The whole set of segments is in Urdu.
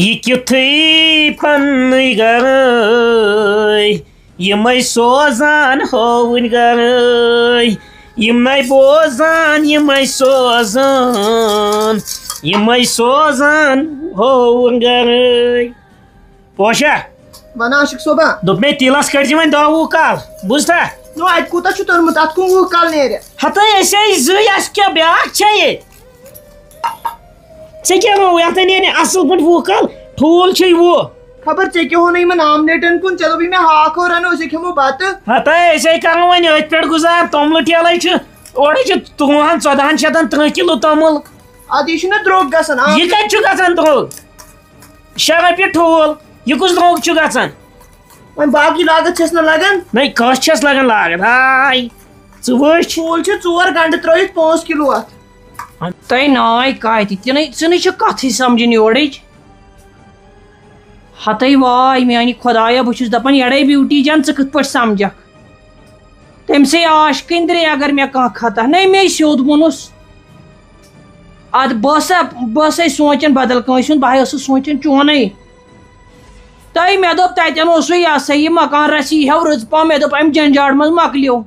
یہ کتھے پنٕے گرٲے یمے سوزان ہووٕنۍ گرٲے یمے بوزان یمے سوزان ہووٕنۍ گرٲے پوشا ون عاشق صوبہ دوٚپ مےٚ تیٖلس کٔڑزِ وۄنۍ 10 وُہ کال بوٗزتھا نو اتہِ کوٗتاہ چھُ توٚرمُت اتھ کُن 20 کال نیرِ ہتٲے أسۍ آے زٕے اَسہِ کیٛاہ بیٛاکھ چھا ییٚتہِ ژےٚ کیٛاہ ووٚن یتھ نیرِ اصٕل پٲٹھۍ 20 کال ٹھوٗل چھُے 20 خبر ژےٚ کیٛاہ ووٚنُے یِمن آملیٹن کُن ژےٚ دوٚپُے مےٚ ہاکھ رنو أسۍ کھٮ۪مو بتہٕ ہتٲے أسۍ ہے کرو وۄنۍ أتھۍ پٮ۪ٹھ گُزار توٚملہٕ ٹھیلے چھُ اورے چھُ 13 14 13 کِلوٗ توٚمُل ادٕ یہِ چھُنہ درٛوگ گژھان یہِ کتہِ چھُ گژھان درٛوگ 6 رۄپیہِ ٹھوٗل یہِ کُس درٛوگ چھُ گژھان وۄنۍ باقٕے لاگت چھس نہ لگان نَے کٲنٛسہِ چھس لگان لاگت ہاے ژٕ وٕچھ ٹھوٗل چھِ 4 گنٛڈٕ ترٲیِتھ 5 کِلوٗ اتھ تۄہہِ ناے کاتہِ ژٕنٕے چھِ کتھٕے سمجھِنۍ یورٕچ ہتٕے واے میانہِ خۄدایا بہٕ چھُس دپان یڑے بیوٹی جان ژٕ کِتھ پٲٹھۍ سمجھکھ تٔمسٕے عاشقٕنۍ درٛے اگر مےٚ کانٛہہ خطا نَے مے سیوٚد ووٚنُس ادٕ بہٕ ٲسے سونٛچان بدل کٲنٛسہِ ہُنٛد بہٕ ٲسٕس سونٛچان چونٕے تۄہہِ مےٚ دوٚپ تتٮ۪ن اوسُے یہِ ہسا یہِ مکان رَژھ یی ہو رٕژ پہم مےٚ دوٚپ امہِ جنجاٹ منٛز مۄکلیو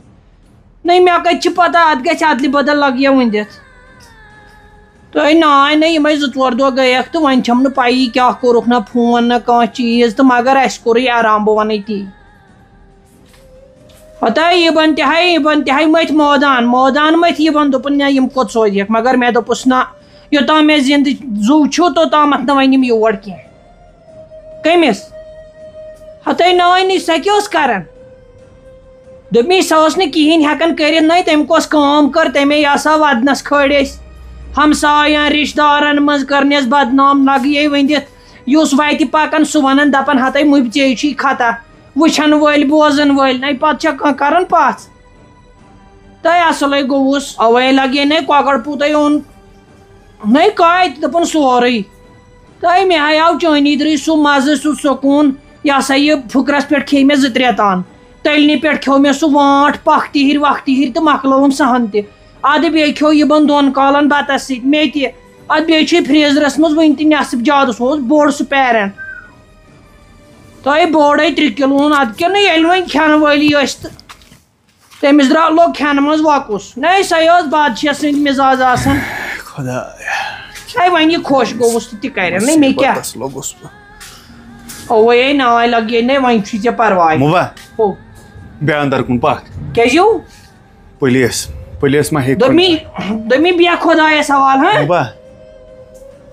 نَے مےٚ کتہِ چھِ پتہ اتھ گژھِ ادلہِ بدل لگیو ؤنِتھ تۄہہِ ناے نہ یِمے 2-4 دۄہ گٔیکھ تہٕ وۄنۍ چھم نہٕ پَیی کیٛاہ کوٚرُکھ نہ فون نہ کانٛہہ چیٖز تہٕ مگر اَسہِ کوٚرُے آرام بہٕ وَنَے تی ہتاے یِبن تہِ مٔتھۍ مٲدان مٔتھۍ یِبن دوٚپُن نہ یِم کوٚت سوزِہکھ مگر مےٚ دوٚپُس نہ یوٚتام مےٚ زِندٕ زُو چھُ توٚتامتھ نہٕ وۄنۍ یِم یور کینٛہہ کٔمِس ہتاے نانۍ نِش سۄ کیٛاہ ٲس کران دوٚپمے سۄ ٲس نہٕ کِہینۍ ہٮ۪کان کٔرِتھ نَے تٔمۍ کۄس کٲم کٔر تَمے یہِ ہسا ودنس کھٲڑۍ أسۍ ہمساین رشتہٕ دارن منٛز کٔرنس بدنام لگیے ؤنِتھ یُس وتہِ پکان سُہ ونان دپان ہتاے مُبہِ ژےٚ چھُے خطا وٕچھن وٲلۍ بوزن وٲلۍ نَے پتہٕ چھا کانٛہہ کران پژھ تۄہہِ اصلے گوٚوُس اوے لگے نے کۄکر پوٗتے اوٚن نَے کاتہِ دوٚپُن سورُے تۄہہِ مےٚ ہایاو چٲنی درٕے سُہ مزٕ سُہ سکوٗن یہِ ہسا یہِ پھٕکرس پٮ۪ٹھ کھیٚیہِ مےٚ 2-3 تان تٔلنہِ پٮ۪ٹھ کھیوٚو مےٚ سُہ وانٛٹھ پکھتہِ ہِرِ تہٕ مۄکلووُم سہن تہِ ادٕ بیٚیہِ کھیوٚو یِمن 2 کالن بتس سۭتۍ مےٚ تہِ ادٕ بیٚیہِ چھُے فریزرس منٛز وُنہِ تہِ نٮ۪صٕف زیادٕ سُہ اوس بوٚڑ سُہ پیرنٹ تۄہہِ بوٚڑے 3 کِلوُن ادٕ کیٛاہ نہٕ ییٚلہِ وۄنۍ کھٮ۪نہٕ وٲلی ٲسۍ تہٕ تٔمِس لوٚگ کھٮ۪نہٕ منٛز وۄکُس نَے سۄے ٲس بادشاہ سٕنٛدۍ مِزاز آسان ہے وۄنۍ یہِ خۄش گوٚوُس تہٕ تہِ کرن نَے مےٚ کیٛاہ اوے ناے لگے نے وۄنۍ چھُے ژےٚ پرواے ہو بے اندر کُن پکھ کیٛازِ یِو پُلیٖس ما ہیٚکہِ دوٚپمے بیٚہہ خۄدایس حوال ہاں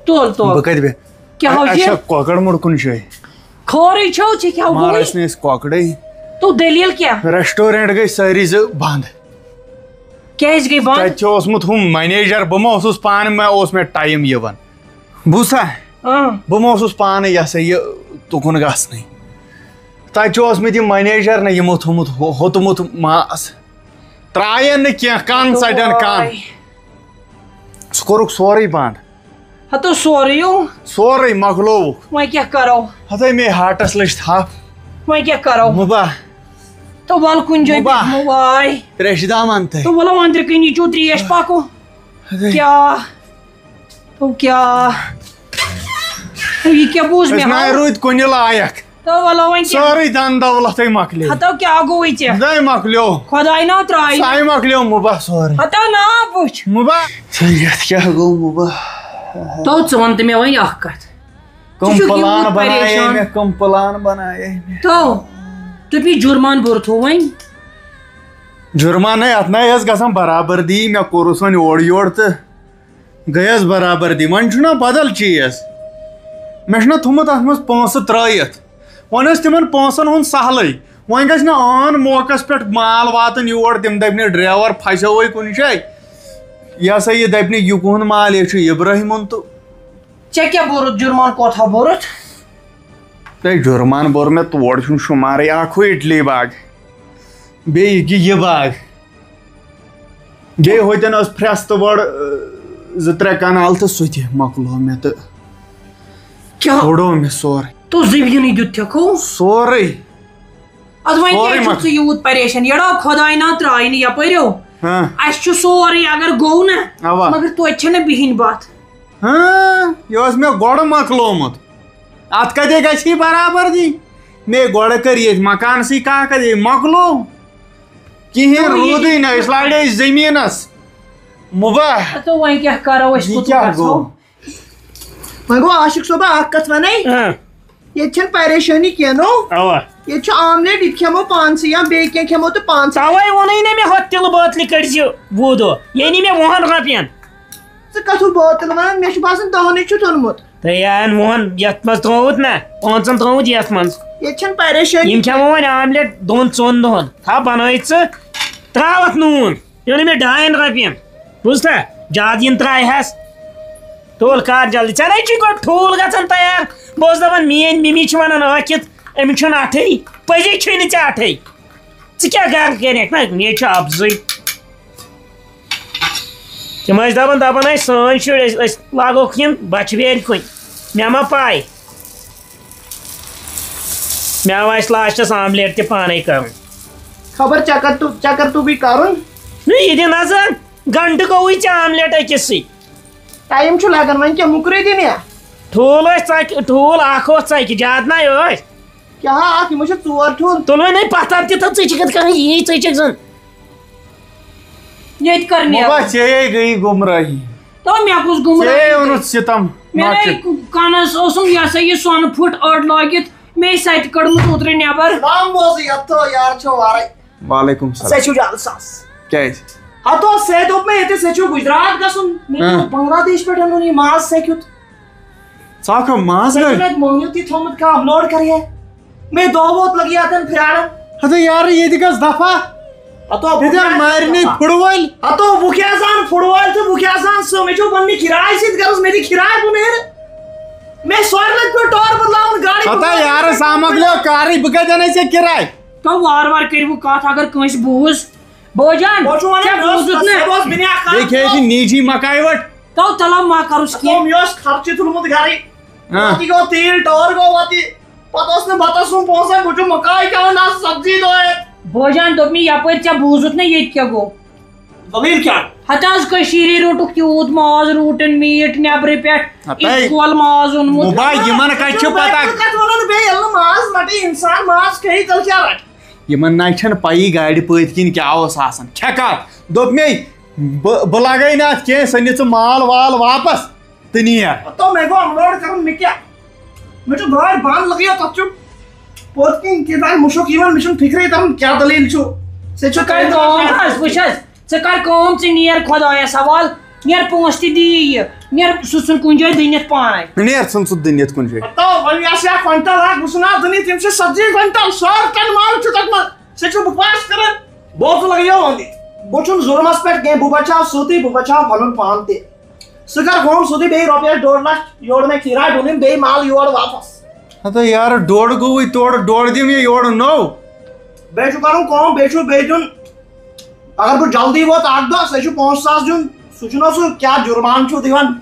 تُل بہٕ کتہِ بیٚہمہٕ کیٛاہ حظ چھِ کۄکر مُڑکُن چھُے خورٕے چھو ژےٚ کیٛاہ مگر ٲسۍ نہٕ أسۍ کۄکرے تو دٔلیٖل کیٛاہ ریسٹورنٹ گٔے سٲری 2 بنٛد کیٛازِ گٔے بنٛد تتہِ چھُ اوسمُت ہُم منیجر بہٕ ما اوسُس پانہٕ مےٚ اوس مےٚ ٹایم یِوان بوٗزتھا بہٕ ما اوسُس پانہٕ یہِ ہسا یہِ تُکُن گژھنٕے تتہِ چھُ اوسمُت یہِ منیجر نہ یِمو تھوٚمُت ہوٚتمُت ماس ترٛاین نہٕ کینٛہہ کن ژٹن کن سُہ کوٚرُکھ سورُے بنٛد ہتو سورُے مۄکلووُکھ وۄنۍ کیٛاہ کرو ہتٲے مے ہاٹس لٔج تھپھ وۄنۍ کیٛاہ کرو مُبا تو ول کُنہِ جایہِ بیٚہمو واے تریشہِ دام ان تہٕ تو ولو أنٛدرٕ کِنی چھُو تریش پکو کیٛاہ تو کیٛاہ یہِ کیٛاہ بوٗز مےٚ روٗدۍ کُنہِ لایق تو ولو وۄنۍ سورُے دن دولتٕے مۄکلے ہتو کیٛاہ گوٚوُے ژےٚ نَے مۄکلیو خۄداے نا ترٛایہِ ساے مۄکلیو مُبا سورُے ہتو نا وٕچھ مُبا یتھ کیٛاہ گوٚو مُبا تو ژٕ وَن تہٕ مےٚ وۄنۍ اکھ کتھ کٕم پلان بنایے مےٚ تو دوٚپمے جُرمان بوٚرتھو وۄنۍ جُرمانَے اتھ نَے ٲس گژھان برابردی مےٚ کوٚرُس وۄنۍ اورٕ یورٕ تہٕ گٔیس برابردی وۄنۍ چھُنہ بدل چیٖز مےٚ چھُنہ تھوٚمُت اتھ منٛز پونٛسہٕ ترٲیِتھ وۄنۍ ٲسۍ تِمن پونٛسن ہُنٛد سہلٕے وۄنۍ گژھِ نہٕ آن موقعس پٮ۪ٹھ مال واتُن یور تِم دپنہِ ڈرایور پھسیوے کُنہِ جایہِ یہِ ہسا یہِ دپنہِ یہِ کُہُنٛد مال یہِ چھُ ابراہیٖمُن تہٕ ژےٚ کیٛاہ بوٚرُتھ جُرمان کوتاہ بوٚرُتھ تۄہہِ جُرمان بوٚر مےٚ تور چھُنہٕ شُمارٕے اکھ ہُہ اِٹلی باغ بیٚیہِ یہِ باغ بیٚیہِ ہوٚتٮ۪ن ٲس فرٛٮ۪س تہٕ وٲر 2-3 کنال تہٕ سُہ تہِ مۄکلو مےٚ تہٕ وُڈو مےٚ سورُے تو زٔمیٖنٕے دیُتتھکھو سورُے ادٕ وۄنۍ کیٛازِ چھُکھ ژٕ یوٗت پریشان یڑا خۄداے نا ترٛایہِ نہٕ یپٲرۍ اَسہِ چھُ سورُے اگر گوٚو نہ مگر توتہِ چھنہ بِہِنۍ بتھ یہِ اوس مےٚ گۄڈٕ مۄکلومُت ات کتے گژھی برابردی مے گوڑ کر یہ مکان سی کا کدے مکلو کہین رودی نا اس لاڑے زمینس مباح تو وہیں کیا کرو اس کو کیا گو وۄنۍ گوٚو عاشق صٲبا اکھ کتھ ونے ییٚتہِ چھنہٕ پریشٲنی کینٛہہ نو اوا ییٚتہِ چھُ آملیٹ یہِ تہِ کھٮ۪مو پانسٕے یا بیٚیہِ کینٛہہ کھٮ۪مو تہٕ پانسٕے توے ووٚنُے نہ مےٚ ہۄتھ تِلہٕ بٲتلہِ کٔڑزِ 20 دۄہ یعنی مےٚ 20 رۄپین ژٕ کتھ بٲتل ونان مےٚ چھُ باسان 10 چھُ اوٚنمُت تہٕ یان 20 یتھ منٛز ترٛووُت نا 5 ترٛووُت یتھ منٛز ییٚتہِ چھنہٕ پریشٲنی یِم کھٮ۪مو وۄنۍ آملیٹ 2-4 دۄہن تھاو بنٲیِتھ ژٕ ترٛاوَتھ نوٗن پیوٚو مےٚ 2 رۄپین بوٗزتھا زیادٕ یِن ترٛایہَس ٹھوٗل کر جلدی ژےٚ نَے چھُے گۄڈٕ ٹھوٗل گژھان تیار بہٕ اوسُس دپان میٛٲنۍ مِمی چھِ ونان ٲکھِتھ أمِس چھُنہٕ اَٹھٕے پٔزی چھُے نہٕ ژےٚ اَٹھٕے ژٕ کیٛاہ گرٕ کٔرِکھ نا مےٚ چھُ اَفضٕے تِم ٲسۍ دپان ٲسۍ سٲنۍ شُرۍ أسۍ لاگوکھ یِم بچہٕ بیرِ کُنۍ مےٚ ما پاے مےٚ آو اَسہِ لاسٹس آملیٹ تہِ پانے کرُن خبر چکر تو بھی کرُن یہِ دِ نظر گنٹہٕ گوٚوُے ژےٚ آملیٹ أکِس سٕے ٹایم چھُ لگان وۄنۍ کیٛاہ مُکرٲے دِ مےٚ ٹھوٗل ٲسۍ ژَکہِ ٹھوٗل اکھ اوس ژَکہِ زیادٕ نَے ٲسۍ کیٛاہ اکھ یِمو چھِ 4 ٹھوٗل تُل وۄنۍ پتھر تہِ تہٕ ژٕ چھِکھ کانٛہہ یی ژٕ زن یہ کرنے مباح ژےٚ گٔیی گمراہی تو میں کس ژےٚ گمراہی اوٚنُتھ ستم میں کنس اوسم یہ سا یہ سون پھٹ أڑ لٲگِتھ مے سَتہِ کٔڑمٕژ اوترٕ نیبر نام بوزٕے ہتو یار چھو وارے وعلیکم سہ السلام چھُ جلساس کیٛازِ ہتو سے دوٚپ مےٚ ییٚتہِ ژےٚ چھُ گُجرات گژھُن مےٚ دوٚپ بنگلہ دیش پٮ۪ٹھ اوٚنُن یہِ ماز سیٚکھِتھ ژٕ ہاکھا ماز ژےٚ گاڑِ چھُنہٕ اَتہِ موہنیوٗ تہِ تھوٚمُت کانٛہہ اپلوڈ کر ہے مےٚ دۄہ ووت لگی اتٮ۪ن پھیارن ہتہٕ یارٕ ییٚتہِ گژھ دفا ہتو ییٚتٮ۪ن مارنٕے پھٕڑ وٲلۍ ہتو بہٕ کیٛاہ زانہٕ فُٹ بال تہٕ بہٕ کیٛاہ زانہٕ سُہ مےٚ چھُ پننہِ کِراے سۭتۍ غرض مےٚ دِ کِراے بہٕ نیرٕ مےٚ سورِ لٹہِ پیوٚو ٹٲر بدلاوُن گاڑِ ہتا یارٕ سا مۄکلیو کارٕے بہٕ کتہِ انَے ژےٚ کِراے تو وار کٔرِو کتھ اگر کٲنٛسہِ بوٗز بوجان بہٕ چھُس ونان بوٗزُتھ مےٚ نہٕ اوس بِنیٛاہ بیٚیہِ کھیٚیہِ نیٖجی مکاے وٹ تو تلو ما کرُس کینٛہہ مےٚ اوس خرچہِ تُلمُت گرے وتی گوٚو تیٖل ٹٲر گوٚو وتی پتہٕ اوس نہٕ بتس سُنٛد پونٛسے بہٕ چھُس مکاے کھٮ۪وان آز سبزی دۄہے بوجان دوٚپ مےٚ یپٲرۍ ژےٚ بوٗزُتھ نہ ییٚتہِ کیٛاہ گوٚو دٔلیٖل کیٛاہ ہتہٕ حظ کٔشیٖرِ روٚٹُکھ تیوٗت ماز روٗٹن میٖٹ نیبرٕ پٮ۪ٹھ اِکول ماز اوٚنمُت مُباح یِمن کتہِ چھُ پتہ کتھ ونان بیٚیہِ ییٚلہِ نہٕ ماز رٹہِ انسان ماز کھیٚیہِ تیٚلہِ کیٛاہ رٹہِ یِمن نَے چھنہٕ پَیی گاڑِ پٔتۍ کِنۍ کیٛاہ اوس آسان کھٮ۪کھ دوٚپ مے بہٕ لگے نہٕ اتھ کینٛہہ سۄ نہِ ژٕ مال وال واپس تہٕ نیر تو مےٚ گوٚو اپلوڈ کرُن مےٚ کیٛاہ مےٚ چھُ گٲڑۍ بنٛد لگیو تتھ چھُ پوٚت کِنۍ کیٛاہ مُشُک یِوان مےٚ چھُنہٕ فِکرے تران کیٛاہ دٔلیٖل چھُ ژےٚ چھُ کر کٲم حظ وٕچھ حظ ژٕ کر کٲم ژٕ نیر خۄدایس حوال نیر پونٛسہٕ تہِ دِیی یہِ نیر سُہ ژھُن کُنہِ جایہِ دٕنِتھ پانے نیر ژھٕن ژٕ دٕنِتھ کُنہِ جایہِ تو وۄنۍ آسہِ ہا کۄینٹل اکھ بہٕ ژھٕنہٕ ہا دٕنِتھ یِم چھِ 70 کۄینٹل 100 ٹن مال چھُ تتھ منٛز ژےٚ چھُ بکواس کران بوز لگیو وۄنۍ بہٕ چھُنہٕ ظُلمس پٮ۪ٹھ کینٛہہ بہٕ بچاو سیوٚدُے بہٕ بچاو پنُن پان تہِ ژٕ کر کٲم سیوٚدُے بیٚیہِ رۄپیس 1.5 لچھ یورٕ مےٚ کِراے بہٕ نِمہٕ بیٚیہِ مال یورٕ واپس ہتا یارٕ ڈۄڈ گوٚوُے تورٕ ڈۄڈ دِم یہِ یورٕ نوٚو بیٚیہِ چھُ کرُن کٲم بیٚیہِ چھُ بیٚیہِ دیُن اگر بہٕ جلدی ووت اکھ دۄہ سُہ چھُ 5,000 دیُن سُہ چھُنہ سُہ کیٛاہ جُرمان چھُ دِوان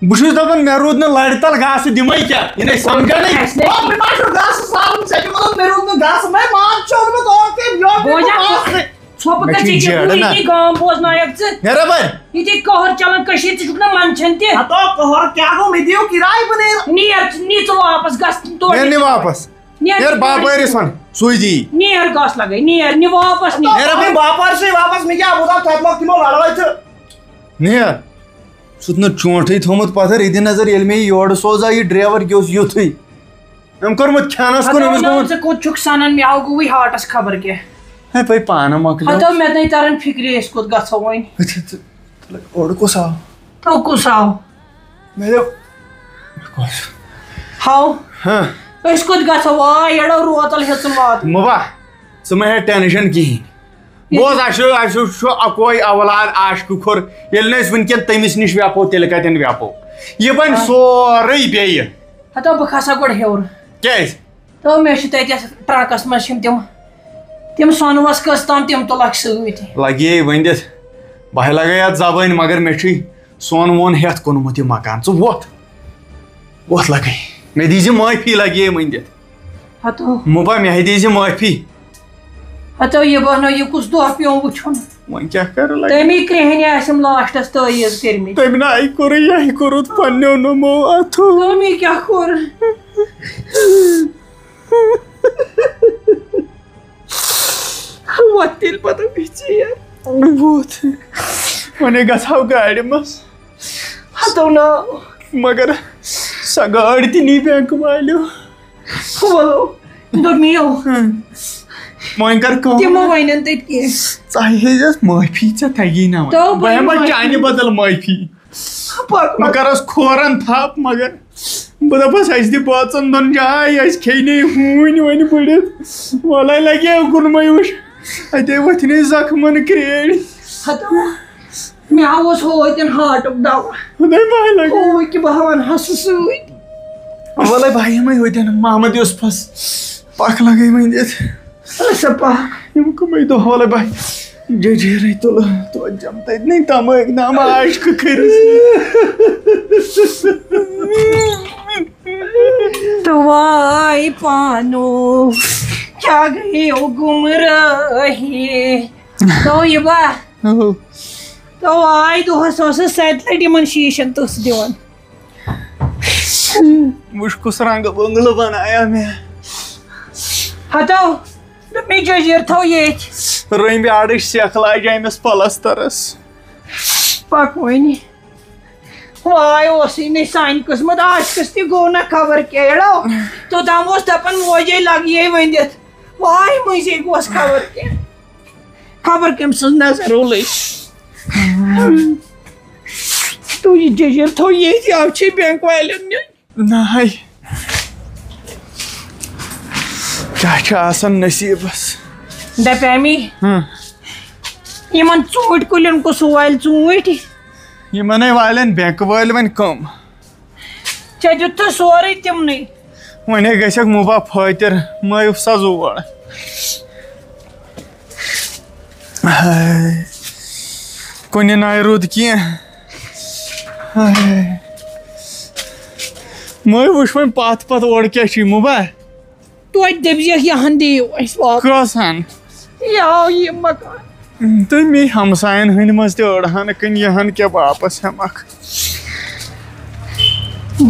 بہٕ چھُس دپان مےٚ روٗد نہٕ لرِ تل گاسہٕ دِمے کیٛاہ یہِ نَے سمجھانٕے مےٚ ما چھُ گاسہٕ سارُن ژےٚ چھُکھ ونان مےٚ روٗد نہٕ گاسہٕ مےٚ ماز چھُ اوٚنمُت اوترٕ یورٕ ژھۄپہٕ کَتھ ییٚتی گام بوزنایکھ ژٕ نیرا بر ییٚتی کٔہر چلان کٔشیٖرِ ژٕ چھُکھ نہ منٛدچھان تہِ ہتو کٔہر کیٛاہ گوٚو مےٚ دِیِو کِراے بہٕ نیرٕ نیر ژٕ واپس گژھ نیر واپس نیر باپٲرِس وَن سُے دی نیر گژھ لگے نیر نہِ واپس نیرٕ باپارسٕے واپس مےٚ کیٛاہ بہٕ دپہٕ تتہِ لوگ تِمو لڑٲے تہٕ نیر سُہ نہٕ چونٛٹھٕے تھوٚمُت پتھر یہِ دِ نظر ییٚلہِ مےٚ یہِ یورٕ سوزا یہِ ڈرایور یہِ اوس یُتھُے أمۍ کوٚرمُت کھٮ۪نس کُن أمِس گوٚمُت ژٕ کوٚت چھُکھ سنان مےٚ آو گوٚوُے ہاٹس خبر کیٛاہ ہے بھائی پانہٕ مۄکلیو ہتو مےٚ نَے تران فِکرِ أسۍ کوٚت گژھو وۄنۍ اورٕ کُس آو تو کُس آو مےٚ دوٚپ ہاو ہاں أسۍ کوٚت گژھو واے اَڑو روتل ہیٚژُن واتُن مُباح ژٕ مہ ہےٚ ٹٮ۪نشن کِہیٖنۍ بوز اَسہِ چھُ اَکوے اولاد عاشقہٕ کھۄر ییٚلہِ نہٕ أسۍ وٕنکٮ۪ن تٔمِس نِش وٮ۪پو تیٚلہِ کتٮ۪ن وٮ۪پو یہِ بنہِ سورُے بیٚیہِ ہتو بہٕ کھسا گۄڈٕ ہیوٚر کیٛازِ تو مےٚ چھِ تتٮ۪تھ ٹرٛکس منٛز چھِم تِم سۄنوس قٕسط تام تِم تُلکھ سۭتۍ لگے ؤنِتھ بہٕ ہے لگے اَتھ زبٲنۍ مگر مےٚ چھُے سۄن وۄن ہٮ۪تھ کُنمُت یہِ مکان ژٕ ووٚتھ لگے مےٚ دیٖزِ معٲفی لگے ؤنِتھ ہتو مُباح مےٚ ہے دیٖزِ معٲفی ہتو یہِ بنو یہِ کُس دۄہ پیوٚم وٕچھُن وۄنۍ کیٛاہ کرٕ لگے تَمی کرٛہنہِ آسٮ۪م لاسٹس تٲیٖز کٔرمٕتۍ تٔمۍ نَے کوٚرُے یہِ کوٚرُتھ پنٛنیو نوٚمو اَتھو تٔمی کیٛاہ کوٚر تیوت ونے گژھو گاڑِ منٛز ہتو نا مگر سۄ گاڑ تہِ نی بینک والیو بولو دوٚپمیو وۄنۍ کر کٲم تِمو ونن تتہِ کینٛہہ ژٕ ہیٚیزٮ۪س معٲفی ژےٚ تگی نا تو بہٕ ہٮ۪مہٕ چانہِ بدل معٲفی بہٕ کرس کھورن تھپ مگر بہٕ دپس اَسہِ دِ بٲژن دۄن جاے اَسہِ کھیٚنہِ ہوٗنۍ وۄنۍ بٔڑِتھ وَلے لگے کُنمے وٕچھ اتے ؤتھنٕے زخمن کرٛیڈ ہتو مےٚ ہاوُس ہوتٮ۪ن ہاٹُک دوا خۄداے ماے لگے ہوٗ کہِ بہٕ وَنہٕ ہسہٕ سۭتۍ وَلے بہٕ ہٮ۪مے ہوتٮ۪ن محمد یوسفس پکھ لگے وۄنۍ دِتھ اچھا پکھ یِم کَمے دۄہ وَلے بہٕ ججیرے تُلہٕ توتہِ جم تتنٕے تمٲکۍ نامہ عاشقہٕ کٔرِتھ تو واے پانو کیا گئے ہو گمراہی تو یہ با تو آئی دۄہس اوسُس 7 لٹہِ یِمن شیٖشن تٕژھ دِوان وٕچھ کُس رنٛگہٕ بنٛگلہٕ بنایا مےٚ ہتو دوٚپمے جٔجیٖر تھاو ییٚتھۍ رٔمۍ اَڑٕچ سٮ۪کھ لاجے أمِس پلسترس پک وۄنۍ واے اوسُے نہٕ سانہِ قٕسمت عاشقس تہِ گوٚو نہ خبر کیٛاہ توٚتام اوس دپان موجے لگیے ؤنِتھ واے مٔنٛزے گوس خبر کیٛاہ خبر کٔمۍ سٕنٛز نظر اوٚلٕے تو یہِ جٔجیٖر تھاو ییٚتہِ اب چھے بینک والٮ۪ن نیُن ناے کیٛاہ چھُ آسان نصیٖبس دپیٛاے مے یِمن ژوٗنٛٹھۍ کُلٮ۪ن کُس والہِ ژوٗنٛٹھۍ یِمنے والٮ۪ن بینک وٲلۍ وۄنۍ کٕم ژےٚ دیُتتھٕ سورُے تِمنٕے وۄنۍ گژھکھ مُبا فٲطر مٲیِو سا زور کُنہِ ناے روٗد کینٛہہ مٲے وٕچھ وۄنۍ پتھ پتہٕ اورٕ کیٛاہ چھُے مُبا توتہِ دٔپزِہکھ یہن دِیِو اَسہِ واپس کۄس ہن یہِ آو یہِ مکان تہٕ مے ہمساین ہٕنٛدۍ منٛز تہِ أڑ ہن کٕنۍ یہِ ہن کیٛاہ واپس ہٮ۪مکھ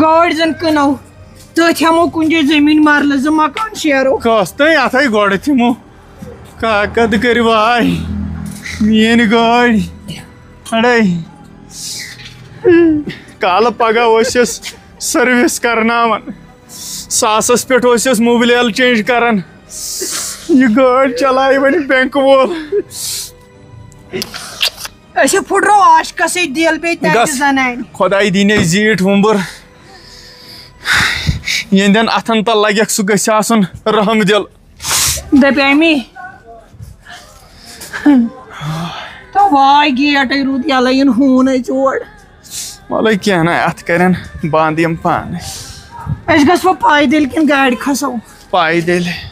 گٲڑۍ زن کٕنو تٔتھۍ ہٮ۪مو کُنہِ جایہِ زٔمیٖن مرلہٕ 2 مکان شیرو کۄس تانۍ اتھے گۄڈٕ تِمو کاکد کٔرِو واے میٲنۍ گٲڑۍ اڑے کالہٕ پگہہ ٲسِس سٔروِس کرناوان 100-س پٮ۪ٹھ ٲسِس موبِلیل چینج کران یہِ گٲڑۍ چلایہِ وۄنۍ بینک وول أسۍ ہے پھٕٹرو عاشقسٕے دِل بیٚیہِ تتہِ زنانہِ خۄداے دِیٖنے زیٖٹھ وُمبُر یِہنٛدٮ۪ن اتھن تل لگٮ۪کھ سُہ گژھِ آسُن رحم دِل دپیٛاے مے تو واے گیٹے روٗد یلے یِن ہوٗن اَژِ اور وَلے کینٛہہ نہٕ اتھ کرن بنٛد یِم پانے أسۍ گژھو پایدٔلۍ کِنہٕ گاڑِ کھسو پایدٔلۍ